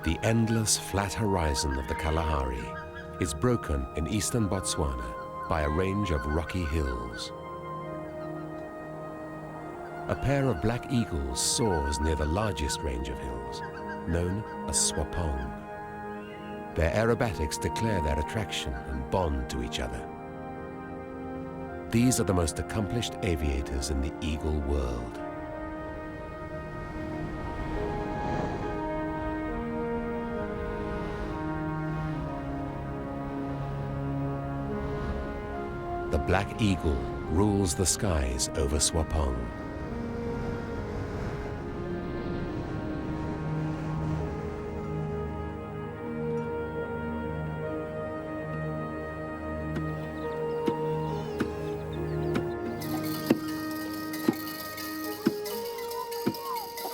The endless flat horizon of the Kalahari is broken in eastern Botswana by a range of rocky hills. A pair of black eagles soars near the largest range of hills, known as Swapang. Their aerobatics declare their attraction and bond to each other. These are the most accomplished aviators in the eagle world. The black eagle rules the skies over Swapang.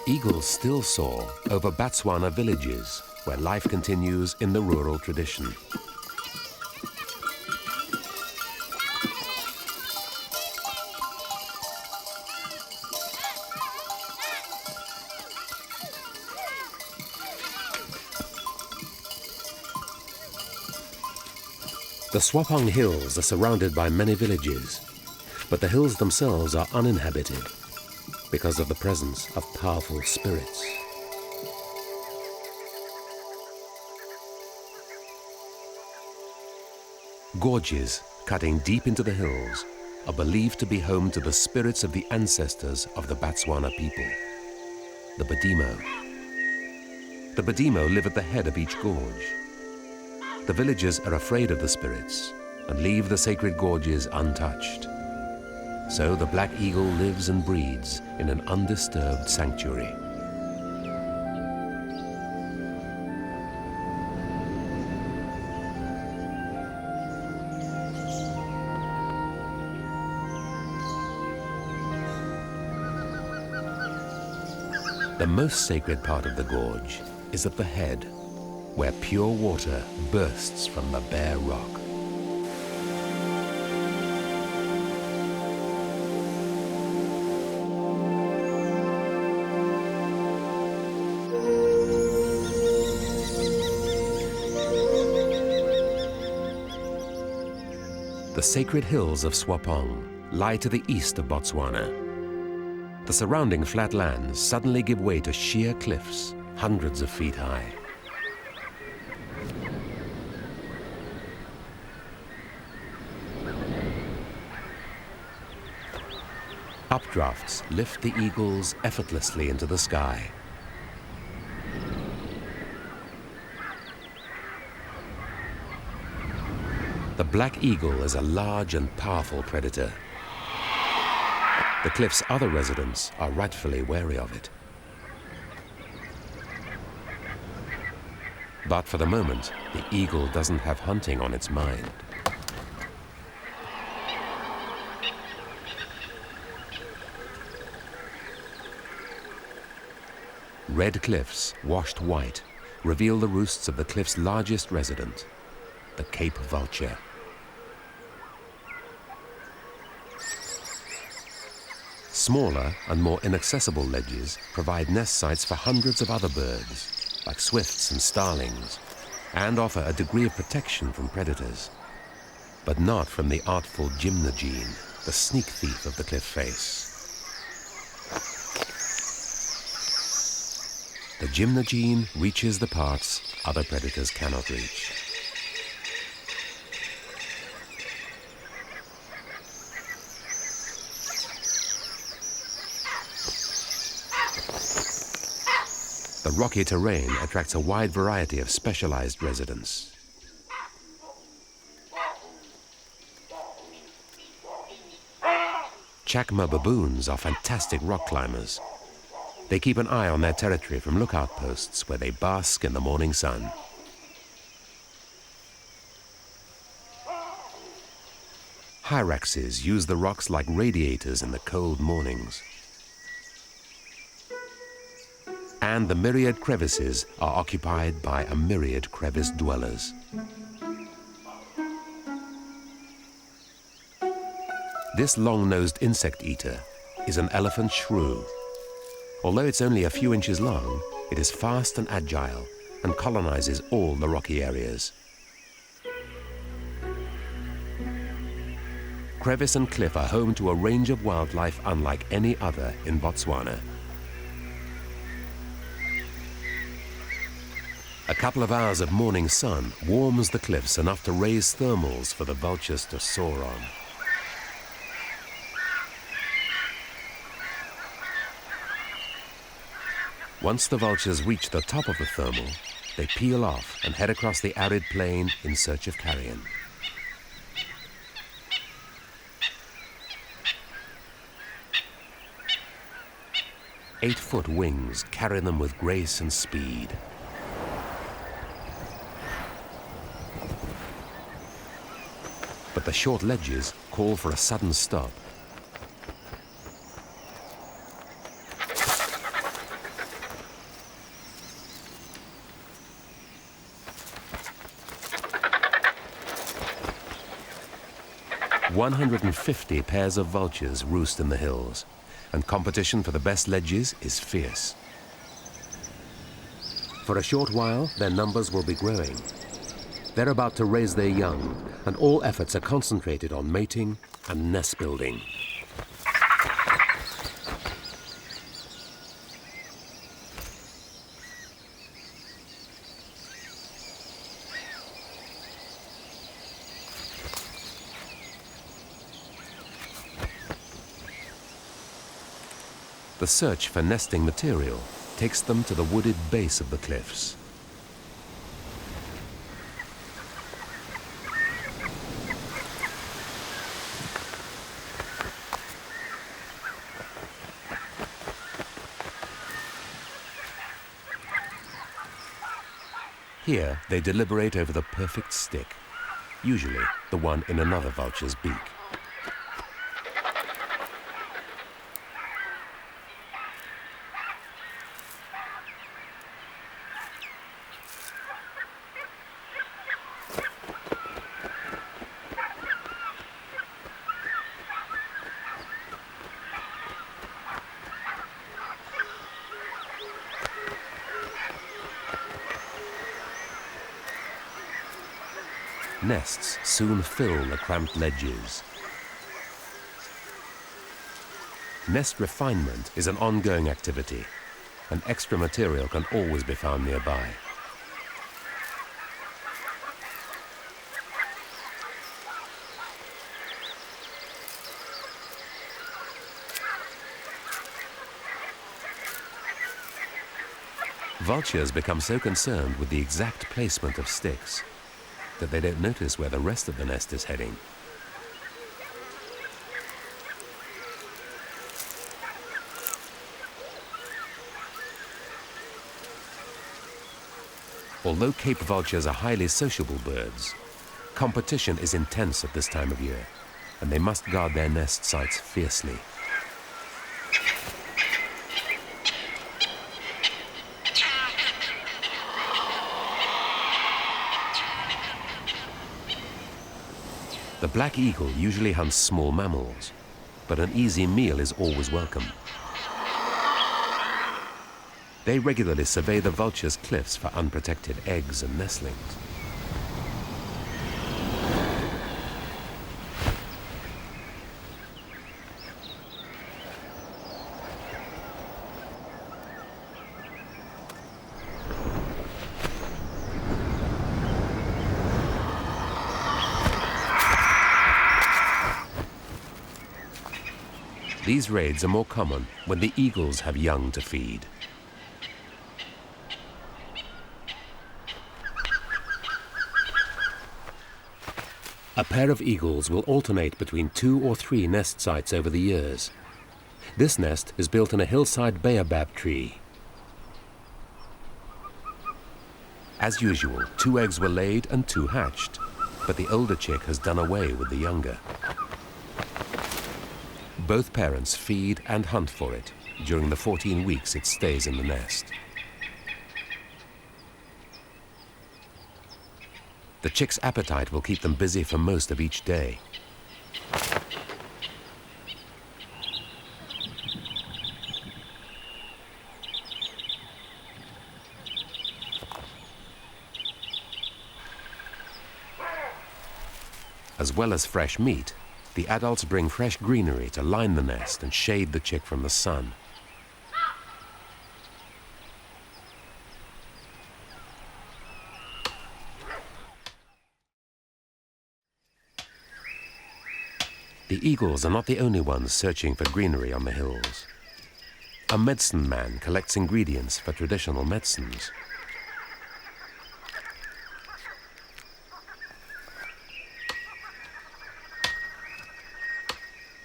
Eagles still soar over Botswana villages, where life continues in the rural tradition. The Swapang Hills are surrounded by many villages, but the hills themselves are uninhabited because of the presence of powerful spirits. Gorges cutting deep into the hills are believed to be home to the spirits of the ancestors of the Botswana people, the Badimo. The Badimo live at the head of each gorge. The villagers are afraid of the spirits and leave the sacred gorges untouched. So the black eagle lives and breeds in an undisturbed sanctuary. The most sacred part of the gorge is at the head, where pure water bursts from the bare rock. The sacred hills of Swapang lie to the east of Botswana. The surrounding flat lands suddenly give way to sheer cliffs, hundreds of feet high. Updrafts lift the eagles effortlessly into the sky. The black eagle is a large and powerful predator. The cliff's other residents are rightfully wary of it. But for the moment, the eagle doesn't have hunting on its mind. Red cliffs, washed white, reveal the roosts of the cliff's largest resident, the Cape Vulture. Smaller and more inaccessible ledges provide nest sites for hundreds of other birds, like swifts and starlings, and offer a degree of protection from predators, but not from the artful gymnogene, the sneak thief of the cliff face. The gymnogene reaches the parts other predators cannot reach. The rocky terrain attracts a wide variety of specialized residents. Chakma baboons are fantastic rock climbers. They keep an eye on their territory from lookout posts where they bask in the morning sun. Hyraxes use the rocks like radiators in the cold mornings. And the myriad crevices are occupied by a myriad crevice dwellers. This long-nosed insect eater is an elephant shrew. Although it's only a few inches long, it is fast and agile and colonizes all the rocky areas. Crevice and cliff are home to a range of wildlife unlike any other in Botswana. A couple of hours of morning sun warms the cliffs enough to raise thermals for the vultures to soar on. Once the vultures reach the top of the thermal, they peel off and head across the arid plain in search of carrion. Eight-foot wings carry them with grace and speed. But the short ledges call for a sudden stop. "150 pairs of vultures roost in the hills, and competition for the best ledges is fierce. For a short while, their numbers will be growing. They're about to raise their young, and all efforts are concentrated on mating and nest building. The search for nesting material takes them to the wooded base of the cliffs. Here, they deliberate over the perfect stick, usually the one in another vulture's beak. Nests soon fill the cramped ledges. Nest refinement is an ongoing activity, and extra material can always be found nearby. Vultures become so concerned with the exact placement of sticks that they don't notice where the rest of the nest is heading. Although Cape vultures are highly sociable birds, competition is intense at this time of year, and they must guard their nest sites fiercely. The black eagle usually hunts small mammals, but an easy meal is always welcome. They regularly survey the vulture's cliffs for unprotected eggs and nestlings. These raids are more common when the eagles have young to feed. A pair of eagles will alternate between 2 or 3 nest sites over the years. This nest is built in a hillside baobab tree. As usual, 2 eggs were laid and 2 hatched, but the older chick has done away with the younger. Both parents feed and hunt for it during the 14 weeks it stays in the nest. The chick's appetite will keep them busy for most of each day. As well as fresh meat, the adults bring fresh greenery to line the nest and shade the chick from the sun. The eagles are not the only ones searching for greenery on the hills. A medicine man collects ingredients for traditional medicines.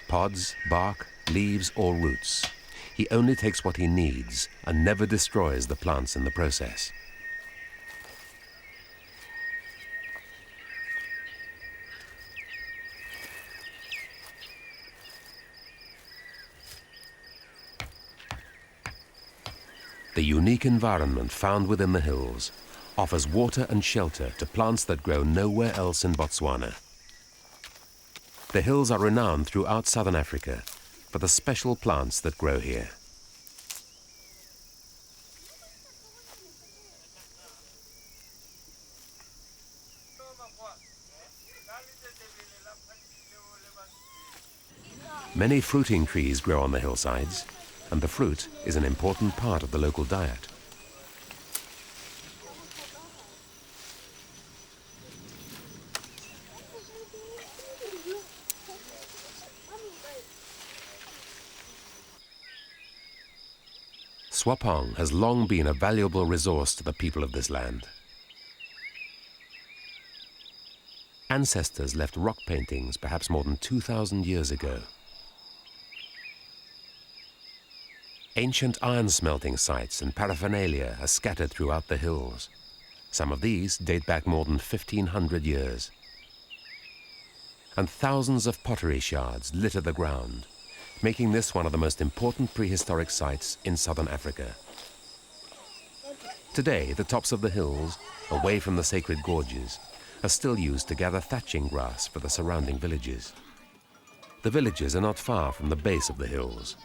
Pods, bark, leaves, or roots. He only takes what he needs and never destroys the plants in the process. The unique environment found within the hills offers water and shelter to plants that grow nowhere else in Botswana. The hills are renowned throughout southern Africa for the special plants that grow here. Many fruiting trees grow on the hillsides, and the fruit is an important part of the local diet. Swapang has long been a valuable resource to the people of this land. Ancestors left rock paintings perhaps more than 2,000 years ago. Ancient iron smelting sites and paraphernalia are scattered throughout the hills. Some of these date back more than 1,500 years. And thousands of pottery shards litter the ground, making this one of the most important prehistoric sites in southern Africa. Today, the tops of the hills, away from the sacred gorges, are still used to gather thatching grass for the surrounding villages. The villages are not far from the base of the hills.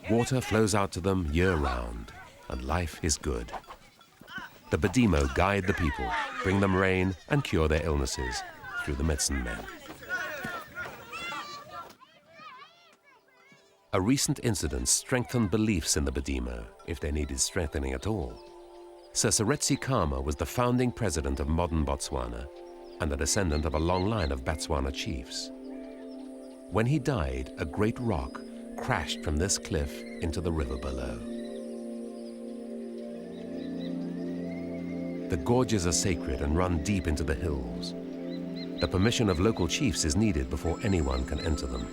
Water flows out to them year-round, and life is good. The Badimo guide the people, bring them rain, and cure their illnesses through the medicine men. A recent incident strengthened beliefs in the Badimo, if they needed strengthening at all. Sir Chakma was the founding president of modern Botswana and a descendant of a long line of Botswana chiefs. When he died, a great rock crashed from this cliff into the river below. The gorges are sacred and run deep into the hills. The permission of local chiefs is needed before anyone can enter them.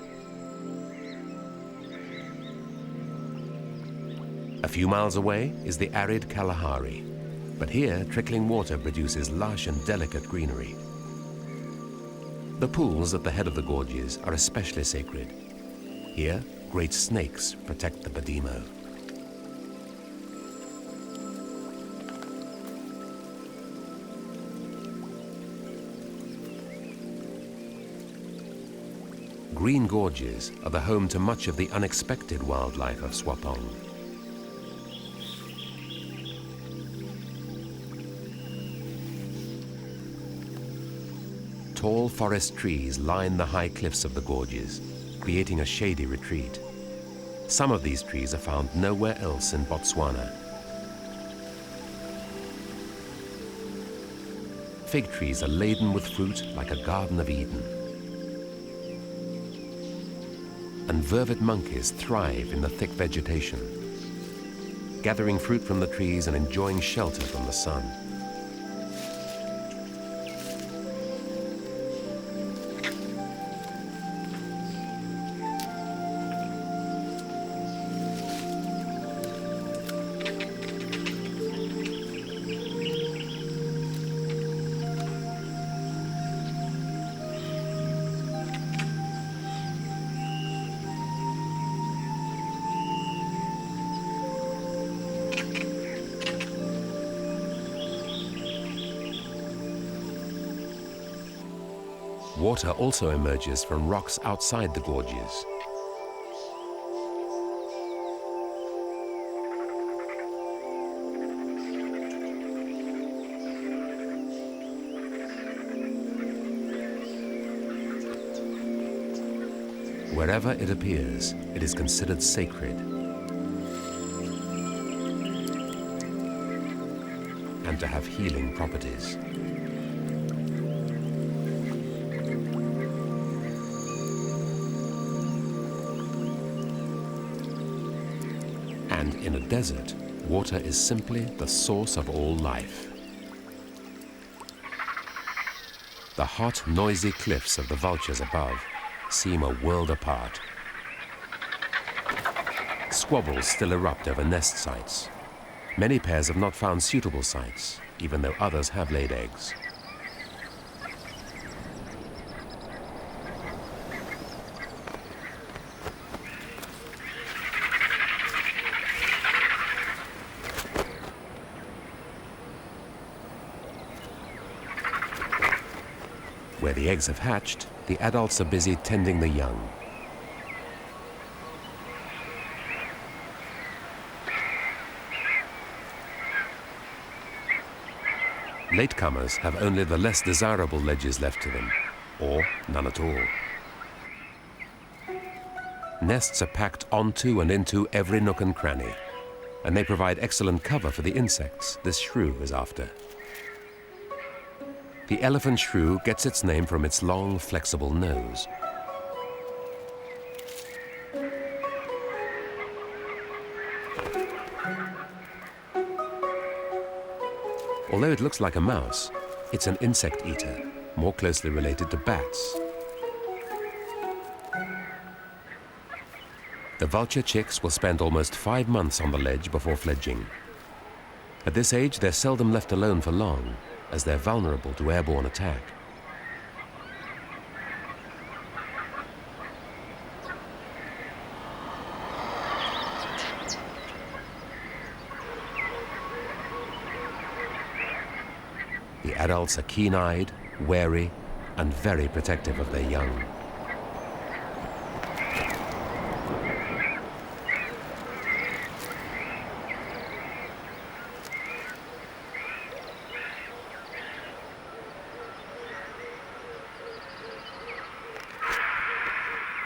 A few miles away is the arid Kalahari, but here trickling water produces lush and delicate greenery. The pools at the head of the gorges are especially sacred. Here, great snakes protect the Badimo. Green gorges are the home to much of the unexpected wildlife of Swapang. Tall forest trees line the high cliffs of the gorges, creating a shady retreat. Some of these trees are found nowhere else in Botswana. Fig trees are laden with fruit like a Garden of Eden. And vervet monkeys thrive in the thick vegetation, gathering fruit from the trees and enjoying shelter from the sun. Water also emerges from rocks outside the gorges. Wherever it appears, it is considered sacred and to have healing properties. And in a desert, water is simply the source of all life. The hot, noisy cliffs of the Vultures above seem a world apart. Squabbles still erupt over nest sites. Many pairs have not found suitable sites, even though others have laid eggs. Where the eggs have hatched, the adults are busy tending the young. Latecomers have only the less desirable ledges left to them, or none at all. Nests are packed onto and into every nook and cranny, and they provide excellent cover for the insects this shrew is after. The elephant shrew gets its name from its long, flexible nose. Although it looks like a mouse, it's an insect eater, more closely related to bats. The vulture chicks will spend almost 5 months on the ledge before fledging. At this age, they're seldom left alone for long, as they're vulnerable to airborne attack. The adults are keen-eyed, wary, and very protective of their young.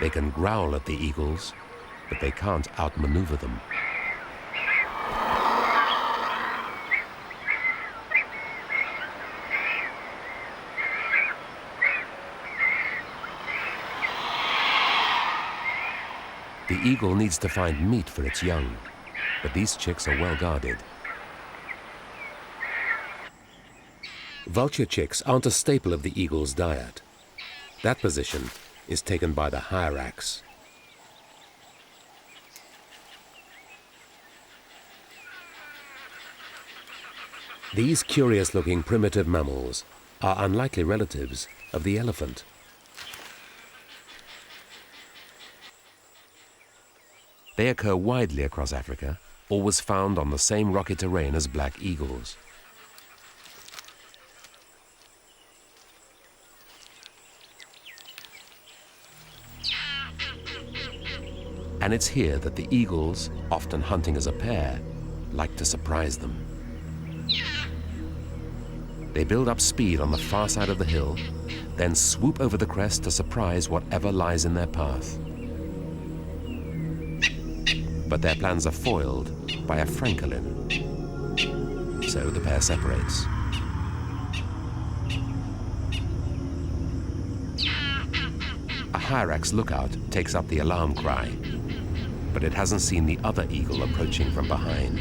They can growl at the eagles, but they can't outmaneuver them. The eagle needs to find meat for its young, but these chicks are well guarded. Vulture chicks aren't a staple of the eagle's diet. That position is taken by the hyrax. These curious-looking primitive mammals are unlikely relatives of the elephant. They occur widely across Africa, always found on the same rocky terrain as black eagles. And it's here that the eagles, often hunting as a pair, like to surprise them. They build up speed on the far side of the hill, then swoop over the crest to surprise whatever lies in their path. But their plans are foiled by a francolin, so the pair separates. A hyrax lookout takes up the alarm cry, but it hasn't seen the other eagle approaching from behind.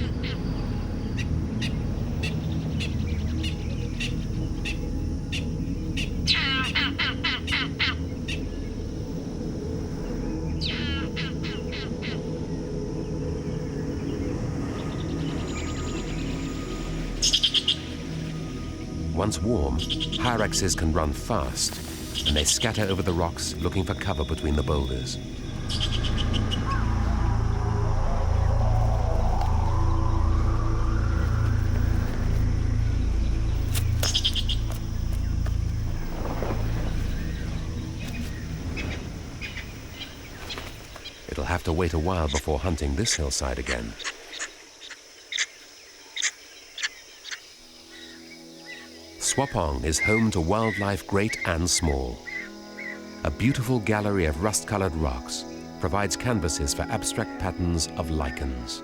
Once warm, hyraxes can run fast, and they scatter over the rocks looking for cover between the boulders. It'll have to wait a while before hunting this hillside again. Swapang is home to wildlife great and small. A beautiful gallery of rust-colored rocks provides canvases for abstract patterns of lichens.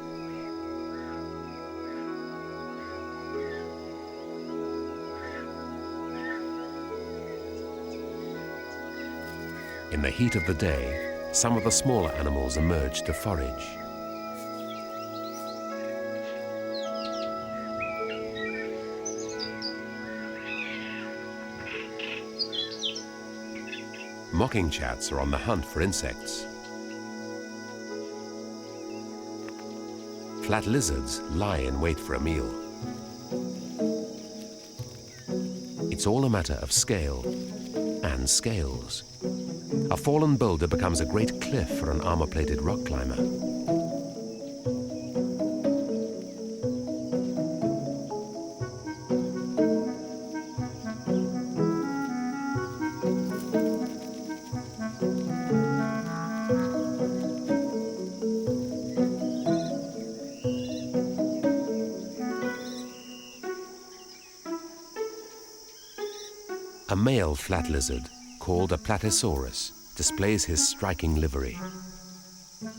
In the heat of the day, some of the smaller animals emerge to forage. Mocking chats are on the hunt for insects. Flat lizards lie in wait for a meal. It's all a matter of scale and scales. A fallen boulder becomes a great cliff for an armor-plated rock climber. A male flat lizard, called a platysaurus, displays his striking livery.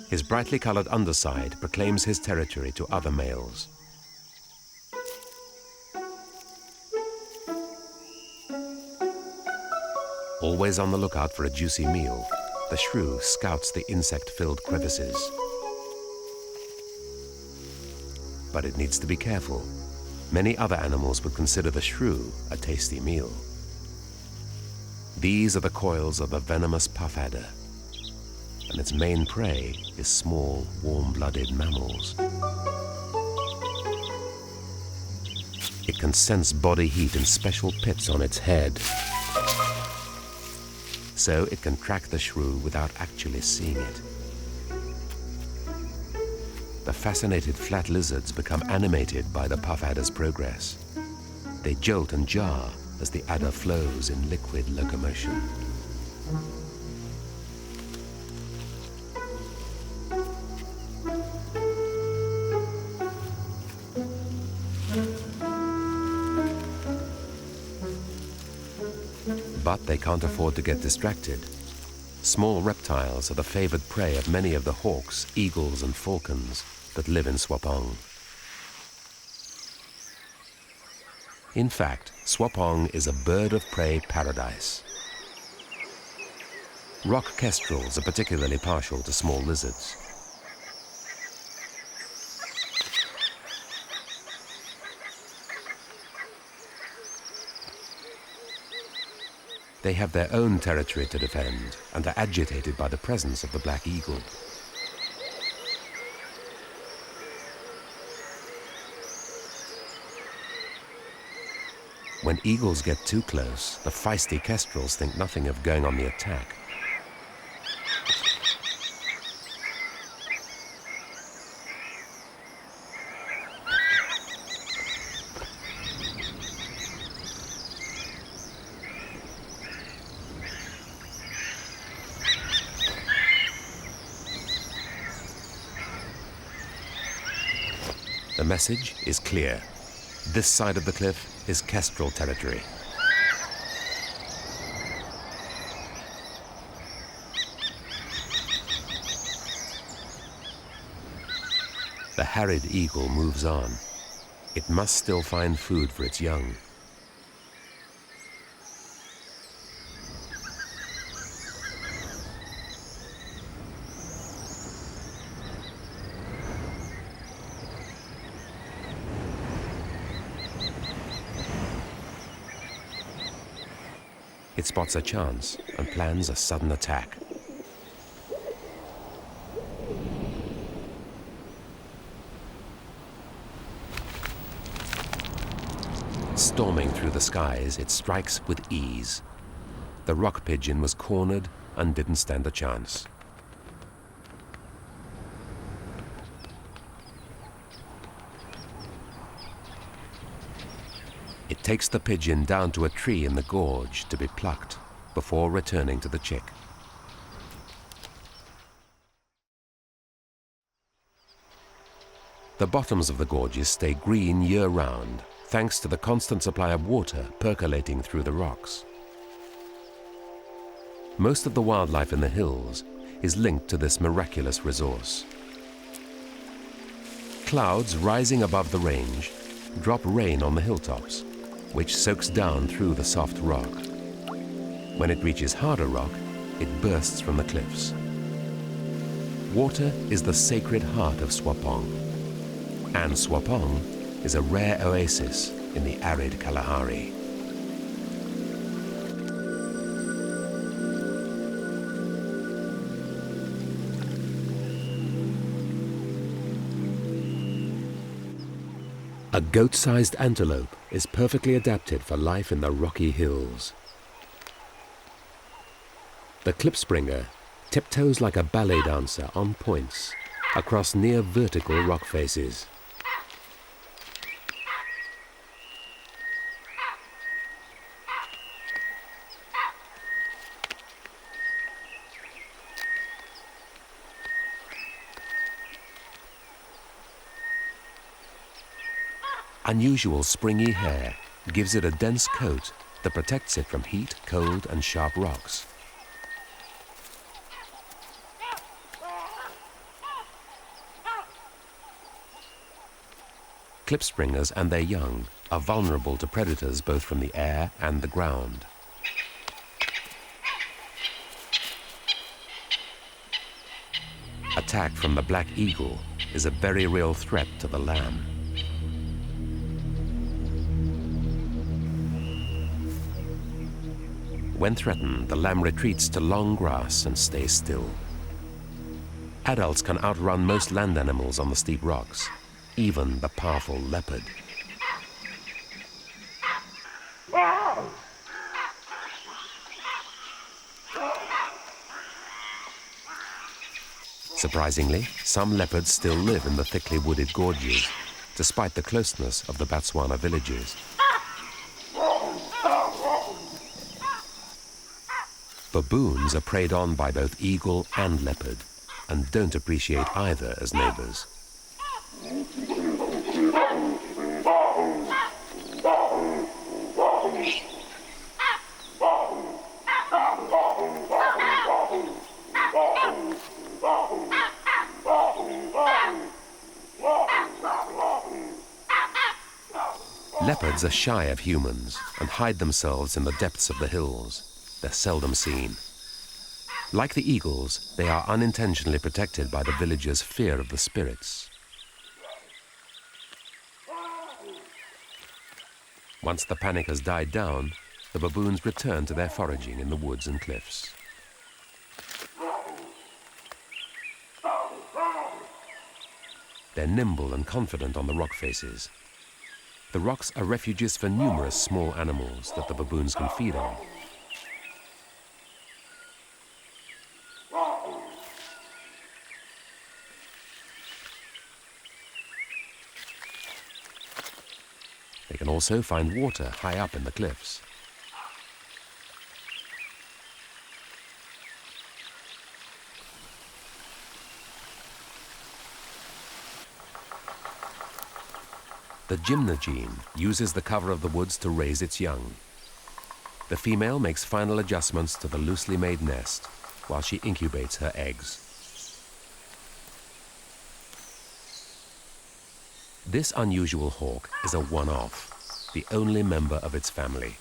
His brightly colored underside proclaims his territory to other males. Always on the lookout for a juicy meal, the shrew scouts the insect-filled crevices. But it needs to be careful. Many other animals would consider the shrew a tasty meal. These are the coils of the venomous puff adder, and its main prey is small, warm-blooded mammals. It can sense body heat in special pits on its head, so it can track the shrew without actually seeing it. The fascinated flat lizards become animated by the puff adder's progress. They jolt and jar as the adder flows in liquid locomotion. But they can't afford to get distracted. Small reptiles are the favored prey of many of the hawks, eagles, and falcons that live in Swapang. In fact, Swapang is a bird of prey paradise. Rock kestrels are particularly partial to small lizards. They have their own territory to defend and are agitated by the presence of the black eagle. When eagles get too close, the feisty kestrels think nothing of going on the attack. The message is clear. This side of the cliff is kestrel territory. The harried eagle moves on. It must still find food for its young. It spots a chance and plans a sudden attack. Storming through the skies, it strikes with ease. The rock pigeon was cornered and didn't stand a chance. It takes the pigeon down to a tree in the gorge to be plucked before returning to the chick. The bottoms of the gorges stay green year-round, thanks to the constant supply of water percolating through the rocks. Most of the wildlife in the hills is linked to this miraculous resource. Clouds rising above the range drop rain on the hilltops, which soaks down through the soft rock. When it reaches harder rock, it bursts from the cliffs. Water is the sacred heart of Swapang, and Swapang is a rare oasis in the arid Kalahari. A goat-sized antelope is perfectly adapted for life in the rocky hills. The klipspringer tiptoes like a ballet dancer on points across near vertical rock faces. Unusual springy hair gives it a dense coat that protects it from heat, cold, and sharp rocks. Klipspringers and their young are vulnerable to predators both from the air and the ground. Attack from the black eagle is a very real threat to the lamb. When threatened, the lamb retreats to long grass and stays still. Adults can outrun most land animals on the steep rocks, even the powerful leopard. Surprisingly, some leopards still live in the thickly wooded gorges, despite the closeness of the Botswana villages. Baboons are preyed on by both eagle and leopard, and don't appreciate either as neighbors. Leopards are shy of humans and hide themselves in the depths of the hills. They're seldom seen. Like the eagles, they are unintentionally protected by the villagers' fear of the spirits. Once the panic has died down, the baboons return to their foraging in the woods and cliffs. They're nimble and confident on the rock faces. The rocks are refuges for numerous small animals that the baboons can feed on. They can also find water high up in the cliffs. The gymnogene uses the cover of the woods to raise its young. The female makes final adjustments to the loosely made nest while she incubates her eggs. This unusual hawk is a one-off, the only member of its family.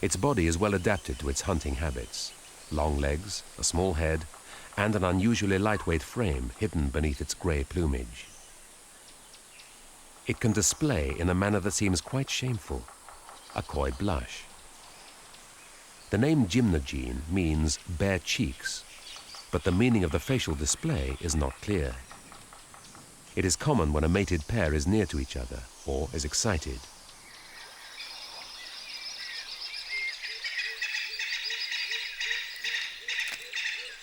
Its body is well adapted to its hunting habits: long legs, a small head, and an unusually lightweight frame hidden beneath its grey plumage. It can display in a manner that seems quite shameful, a coy blush. The name gymnogene means bare cheeks, but the meaning of the facial display is not clear. It is common when a mated pair is near to each other or is excited.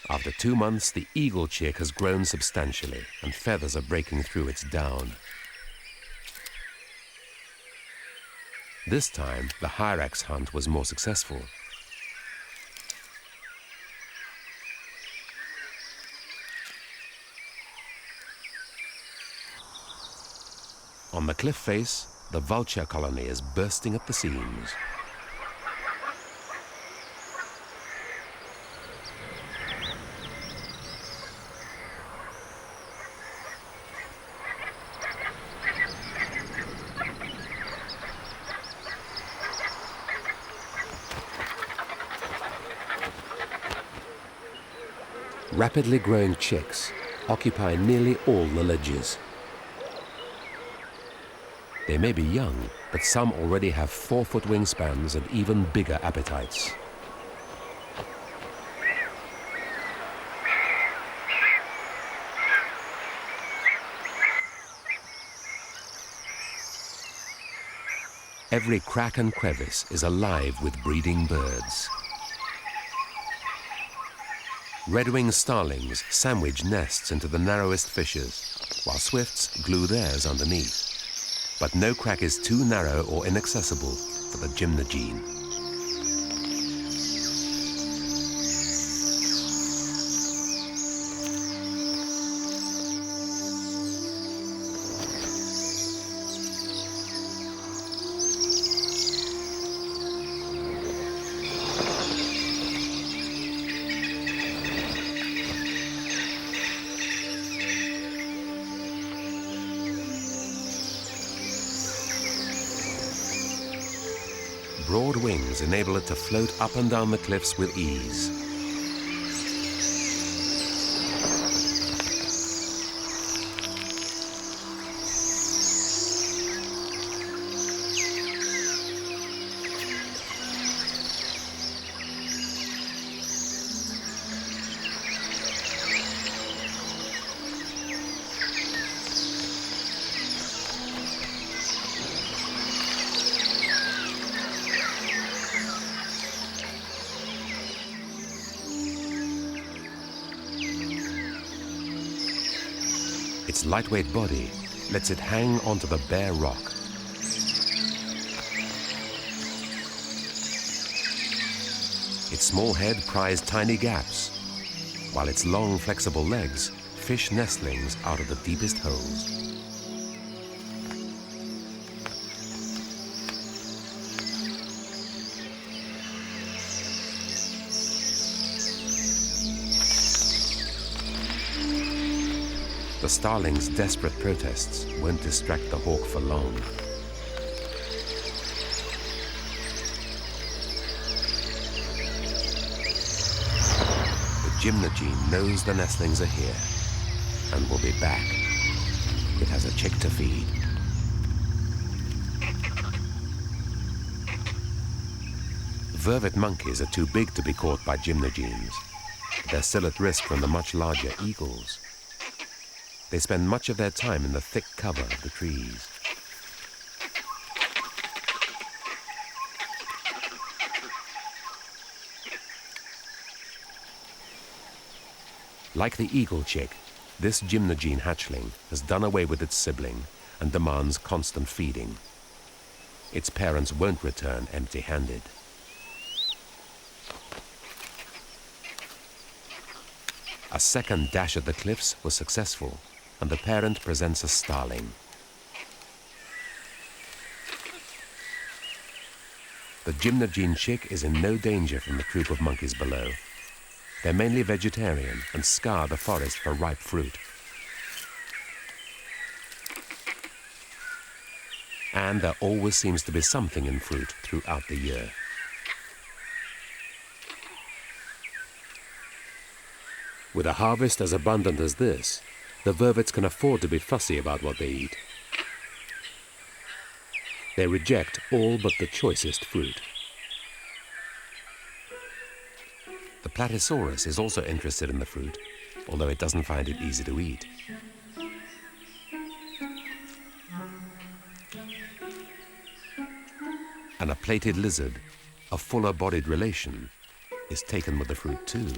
After 2 months, the eagle chick has grown substantially and feathers are breaking through its down. This time, the hyrax hunt was more successful. On the cliff face, the vulture colony is bursting at the seams. Rapidly growing chicks occupy nearly all the ledges. They may be young, but some already have 4-foot wingspans and even bigger appetites. Every crack and crevice is alive with breeding birds. Red-winged starlings sandwich nests into the narrowest fissures, while swifts glue theirs underneath. But no crack is too narrow or inaccessible for the gymnogene. Broad wings enable it to float up and down the cliffs with ease. Its lightweight body lets it hang onto the bare rock. Its small head pries tiny gaps, while its long, flexible legs fish nestlings out of the deepest holes. The starling's desperate protests won't distract the hawk for long. The gymnogene knows the nestlings are here and will be back. It has a chick to feed. Vervet monkeys are too big to be caught by gymnogenes. They're still at risk from the much larger eagles. They spend much of their time in the thick cover of the trees. Like the eagle chick, this gymnogene hatchling has done away with its sibling and demands constant feeding. Its parents won't return empty-handed. A second dash at the cliffs was successful, and the parent presents a starling. The gymnogene chick is in no danger from the troop of monkeys below. They're mainly vegetarian and scour the forest for ripe fruit. And there always seems to be something in fruit throughout the year. With a harvest as abundant as this, the vervets can afford to be fussy about what they eat. They reject all but the choicest fruit. The Platysaurus is also interested in the fruit, although it doesn't find it easy to eat. And a plated lizard, a fuller-bodied relation, is taken with the fruit too.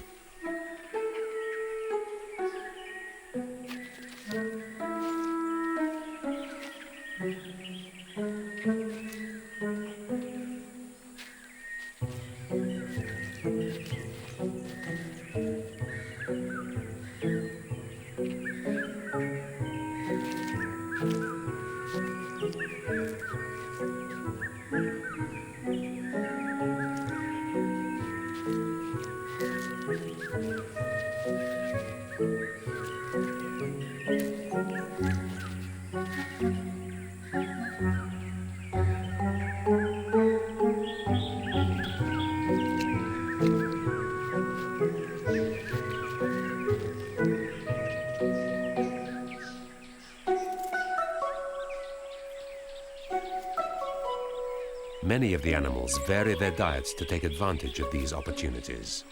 Many of the animals vary their diets to take advantage of these opportunities.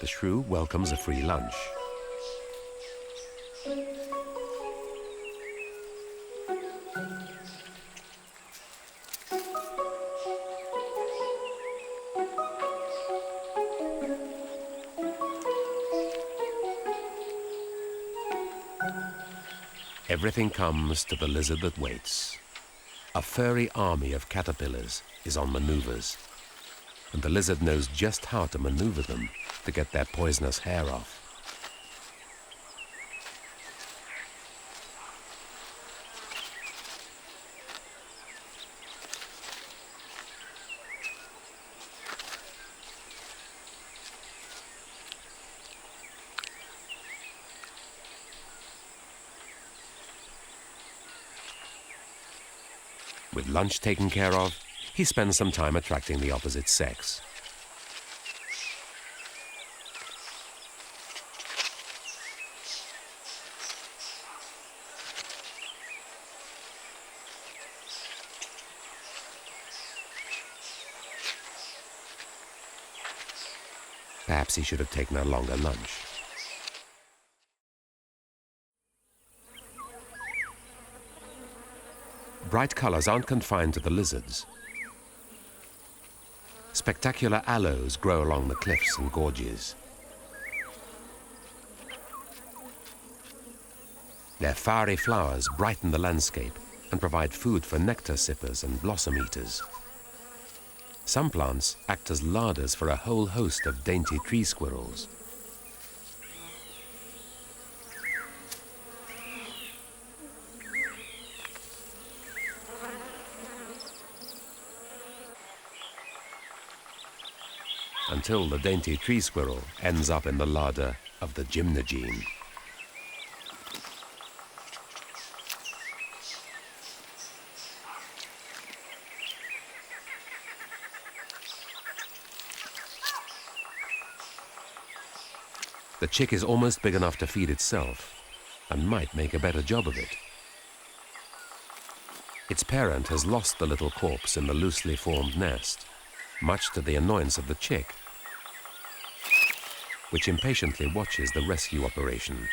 The shrew welcomes a free lunch. Everything comes to the lizard that waits. A furry army of caterpillars is on maneuvers, and the lizard knows just how to maneuver them to get their poisonous hair off. With lunch taken care of, he spends some time attracting the opposite sex. Perhaps he should have taken a longer lunch. Bright colors aren't confined to the lizards. Spectacular aloes grow along the cliffs and gorges. Their fiery flowers brighten the landscape and provide food for nectar sippers and blossom eaters. Some plants act as larders for a whole host of dainty tree squirrels. Until the dainty tree squirrel ends up in the larder of the gymnogene. The chick is almost big enough to feed itself and might make a better job of it. Its parent has lost the little corpse in the loosely formed nest, much to the annoyance of the chick, which impatiently watches the rescue operation.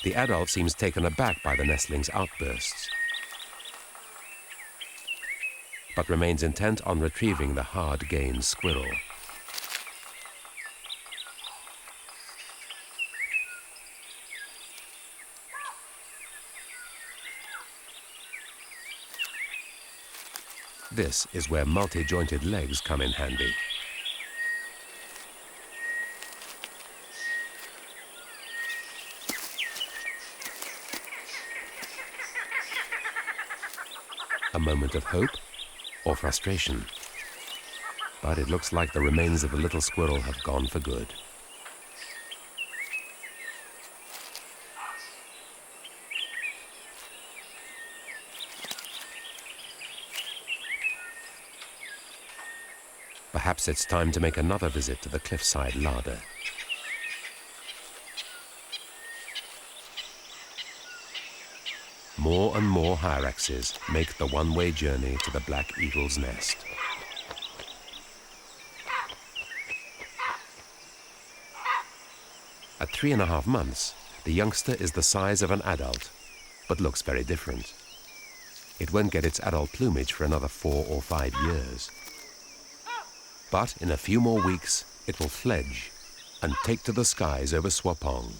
The adult seems taken aback by the nestling's outbursts, but remains intent on retrieving the hard-gained squirrel. This is where multi-jointed legs come in handy. A moment of hope or frustration. But it looks like the remains of the little squirrel have gone for good. Perhaps it's time to make another visit to the cliffside larder. More and more hyraxes make the one-way journey to the black eagle's nest. At 3.5 months, the youngster is the size of an adult, but looks very different. It won't get its adult plumage for another 4 or 5 years. But in a few more weeks, it will fledge and take to the skies over Swapang.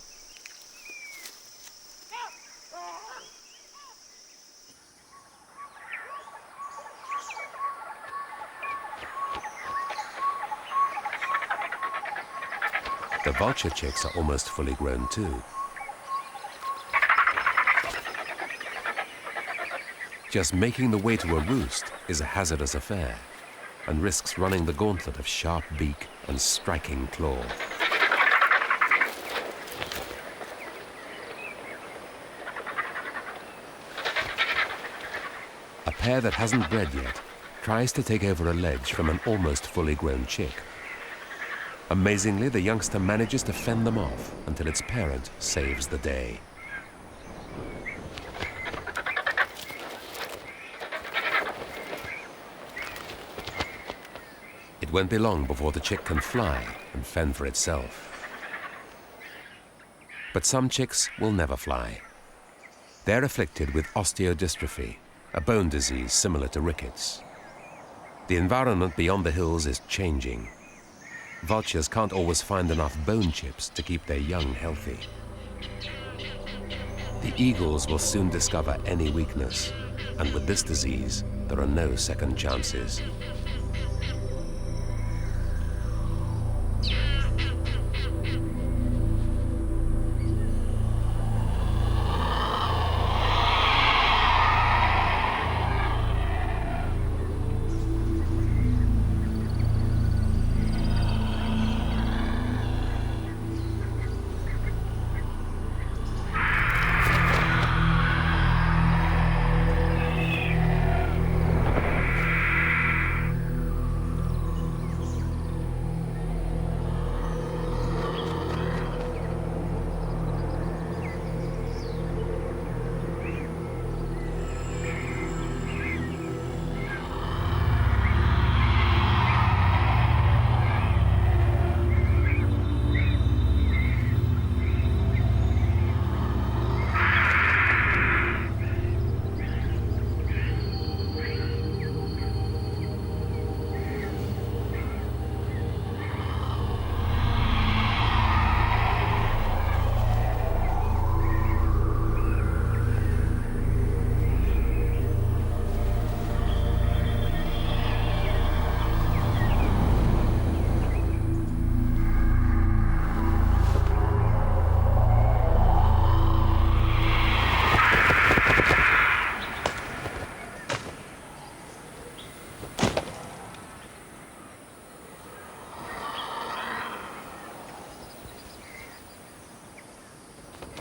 The vulture chicks are almost fully grown too. Just making the way to a roost is a hazardous affair, and risks running the gauntlet of sharp beak and striking claw. A pair that hasn't bred yet tries to take over a ledge from an almost fully grown chick. Amazingly, the youngster manages to fend them off until its parent saves the day. won't be long before the chick can fly and fend for itself. But some chicks will never fly. They're afflicted with osteodystrophy, a bone disease similar to rickets. The environment beyond the hills is changing. Vultures can't always find enough bone chips to keep their young healthy. The eagles will soon discover any weakness, and with this disease, there are no second chances.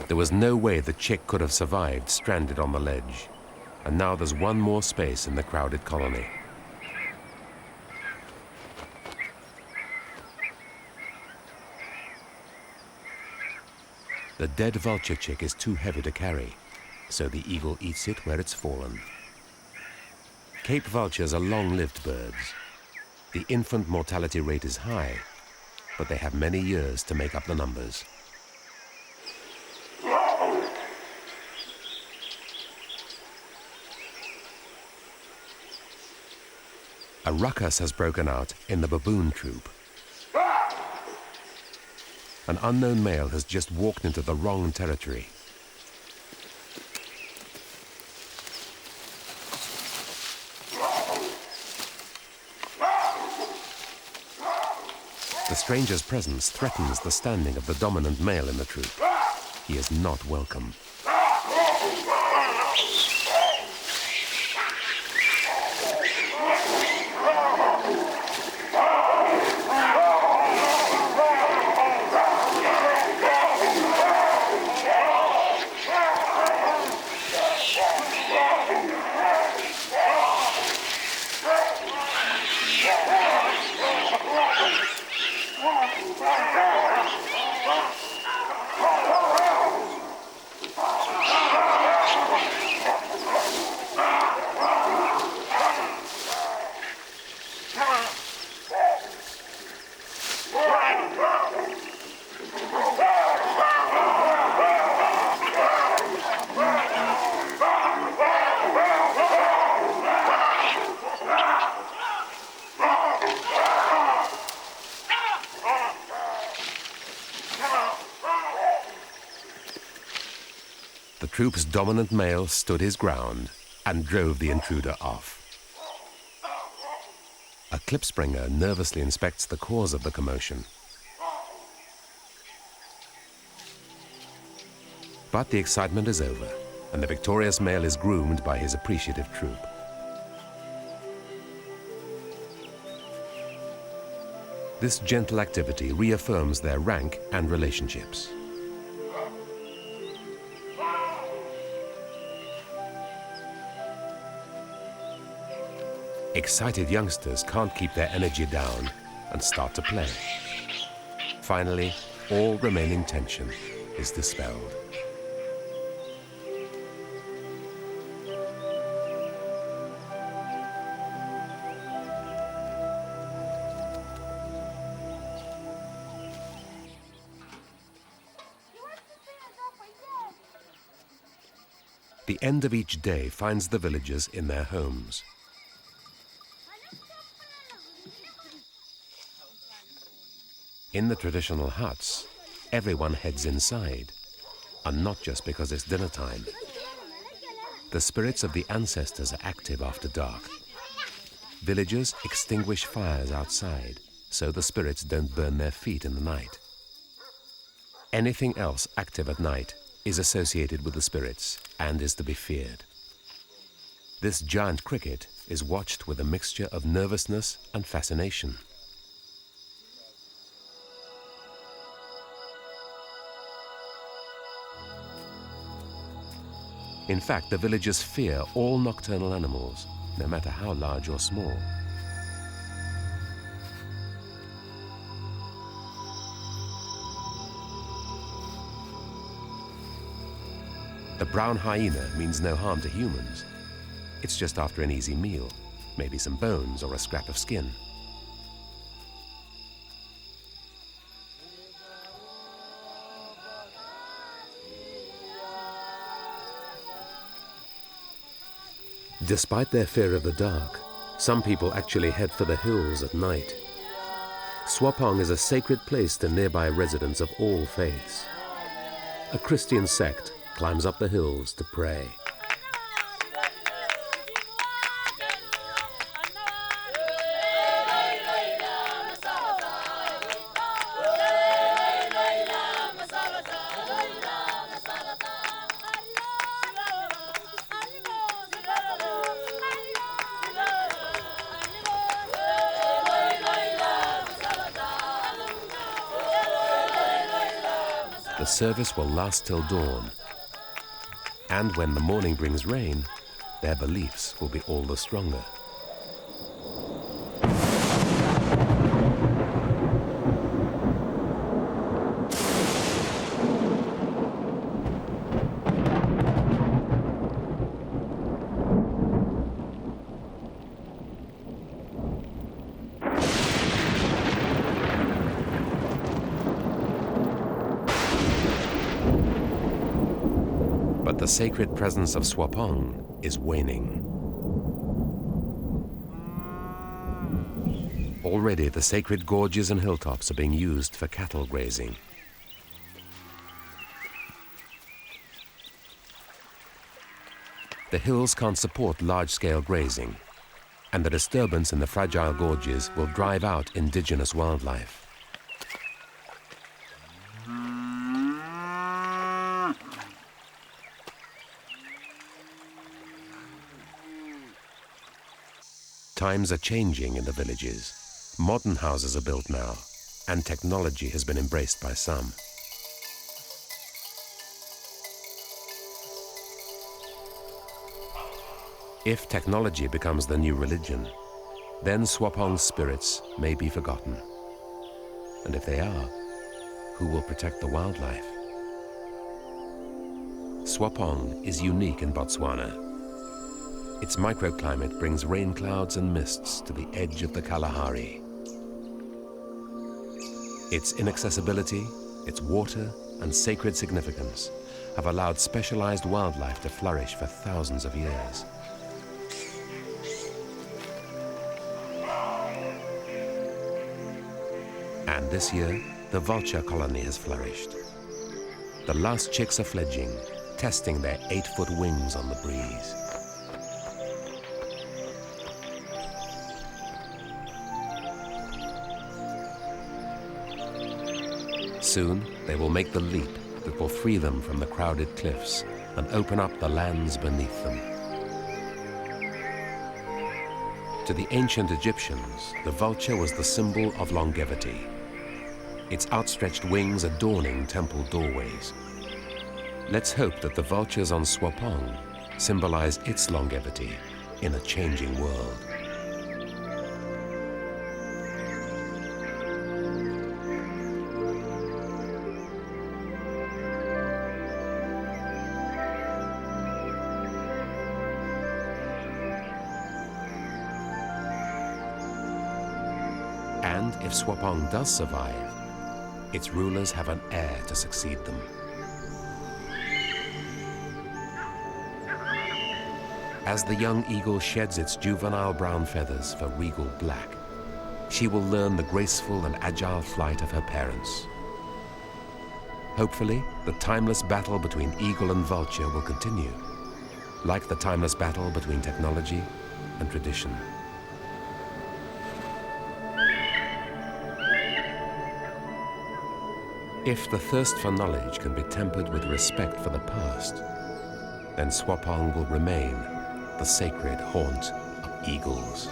There was no way the chick could have survived stranded on the ledge, and now there's one more space in the crowded colony. The dead vulture chick is too heavy to carry, so the eagle eats it where it's fallen. Cape vultures are long-lived birds. The infant mortality rate is high, but they have many years to make up the numbers. A ruckus has broken out in the baboon troop. An unknown male has just walked into the wrong territory. The stranger's presence threatens the standing of the dominant male in the troop. He is not welcome. The troop's dominant male stood his ground and drove the intruder off. A klipspringer nervously inspects the cause of the commotion. But the excitement is over, and the victorious male is groomed by his appreciative troop. This gentle activity reaffirms their rank and relationships. Excited youngsters can't keep their energy down and start to play. Finally, all remaining tension is dispelled. The end of each day finds the villagers in their homes. In the traditional huts, everyone heads inside, and not just because it's dinner time. The spirits of the ancestors are active after dark. Villagers extinguish fires outside, so the spirits don't burn their feet in the night. Anything else active at night is associated with the spirits and is to be feared. This giant cricket is watched with a mixture of nervousness and fascination. In fact, the villagers fear all nocturnal animals, no matter how large or small. The brown hyena means no harm to humans. It's just after an easy meal, maybe some bones or a scrap of skin. Despite their fear of the dark, some people actually head for the hills at night. Swapang is a sacred place to nearby residents of all faiths. A Christian sect climbs up the hills to pray. The service will last till dawn, and when the morning brings rain, their beliefs will be all the stronger. But the sacred presence of Swapang is waning. Already the sacred gorges and hilltops are being used for cattle grazing. The hills can't support large-scale grazing, and the disturbance in the fragile gorges will drive out indigenous wildlife. Times are changing in the villages. Modern houses are built now, and technology has been embraced by some. If technology becomes the new religion, then Swapang's spirits may be forgotten. And if they are, who will protect the wildlife? Swapang is unique in Botswana. Its microclimate brings rain clouds and mists to the edge of the Kalahari. Its inaccessibility, its water, and sacred significance have allowed specialized wildlife to flourish for thousands of years. And this year, the vulture colony has flourished. The last chicks are fledging, testing their 8-foot wings on the breeze. Soon, they will make the leap that will free them from the crowded cliffs and open up the lands beneath them. To the ancient Egyptians, the vulture was the symbol of longevity, its outstretched wings adorning temple doorways. Let's hope that the vultures on Swapang symbolize its longevity in a changing world. And if Swapang does survive, its rulers have an heir to succeed them. As the young eagle sheds its juvenile brown feathers for regal black, she will learn the graceful and agile flight of her parents. Hopefully, the timeless battle between eagle and vulture will continue, like the timeless battle between technology and tradition. If the thirst for knowledge can be tempered with respect for the past, then Swapang will remain the sacred haunt of eagles.